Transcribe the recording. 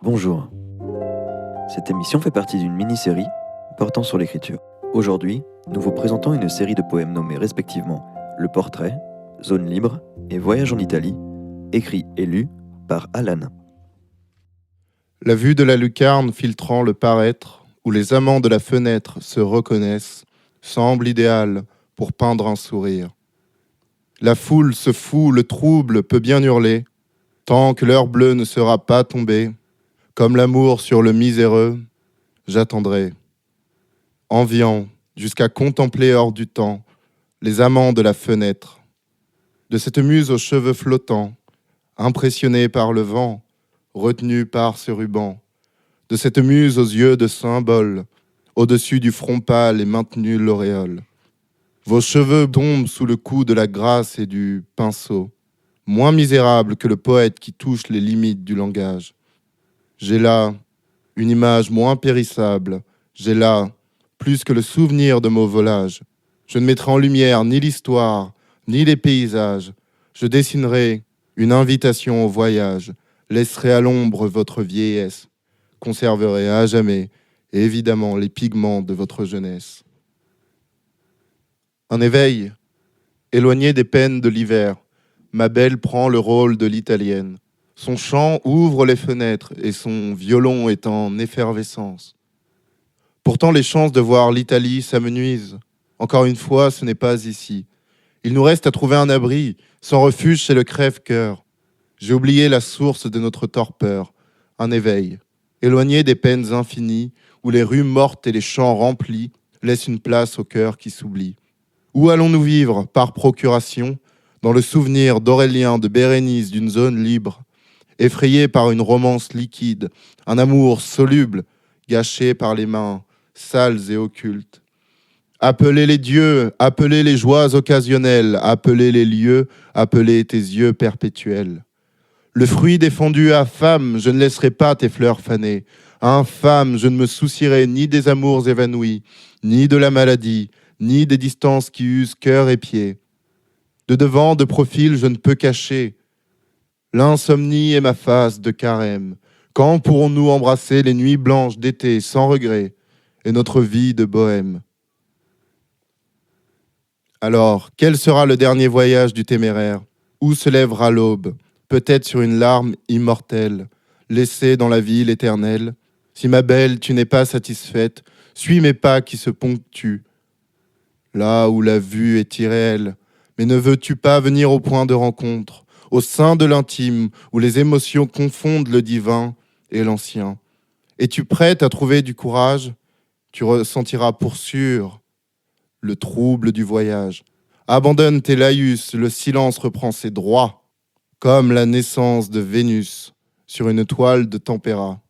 Bonjour. Cette émission fait partie d'une mini-série portant sur l'écriture. Aujourd'hui, nous vous présentons une série de poèmes nommés respectivement Le Portrait, Zone Libre et Voyage en Italie, écrits et lus par Alan. La vue de la lucarne filtrant le paraître, où les amants de la fenêtre se reconnaissent, semble idéale pour peindre un sourire. La foule se fout, le trouble peut bien hurler, tant que l'heure bleue ne sera pas tombée, comme l'amour sur le miséreux, j'attendrai. Enviant, jusqu'à contempler hors du temps, les amants de la fenêtre. De cette muse aux cheveux flottants, impressionnée par le vent, retenue par ce ruban, de cette muse aux yeux de symbole, au-dessus du front pâle et maintenue l'auréole. Vos cheveux tombent sous le coup de la grâce et du pinceau, moins misérable que le poète qui touche les limites du langage. J'ai là une image moins périssable, j'ai là plus que le souvenir de mon volage. Je ne mettrai en lumière ni l'histoire, ni les paysages. Je dessinerai une invitation au voyage, laisserai à l'ombre votre vieillesse, conserverai à jamais, évidemment, les pigments de votre jeunesse. Un éveil, éloigné des peines de l'hiver, ma belle prend le rôle de l'italienne. Son chant ouvre les fenêtres et son violon est en effervescence. Pourtant, les chances de voir l'Italie s'amenuisent. Encore une fois, ce n'est pas ici. Il nous reste à trouver un abri, sans refuge chez le crève-cœur. J'ai oublié la source de notre torpeur, un éveil, éloigné des peines infinies, où les rues mortes et les champs remplis laissent une place au cœur qui s'oublie. Où allons-nous vivre, par procuration, dans le souvenir d'Aurélien, de Bérénice, d'une zone libre, effrayé par une romance liquide, un amour soluble, gâché par les mains, sales et occultes. Appelez les dieux, appelez les joies occasionnelles, appelez les lieux, appelez tes yeux perpétuels. Le fruit défendu à femme, je ne laisserai pas tes fleurs fanées. Infâme, je ne me soucierai ni des amours évanouis, ni de la maladie, ni des distances qui usent cœur et pied. De devant, de profil, je ne peux cacher l'insomnie et ma face de carême. Quand pourrons-nous embrasser les nuits blanches d'été sans regret et notre vie de bohème? Alors, quel sera le dernier voyage du téméraire? Où se lèvera l'aube? Peut-être sur une larme immortelle, laissée dans la ville éternelle. Si ma belle, tu n'es pas satisfaite, suis mes pas qui se ponctuent. Là où la vue est irréelle, mais ne veux-tu pas venir au point de rencontre, au sein de l'intime, où les émotions confondent le divin et l'ancien? Es-tu prête à trouver du courage? Tu ressentiras pour sûr le trouble du voyage. Abandonne tes laïus, le silence reprend ses droits, comme la naissance de Vénus sur une toile de tempéra.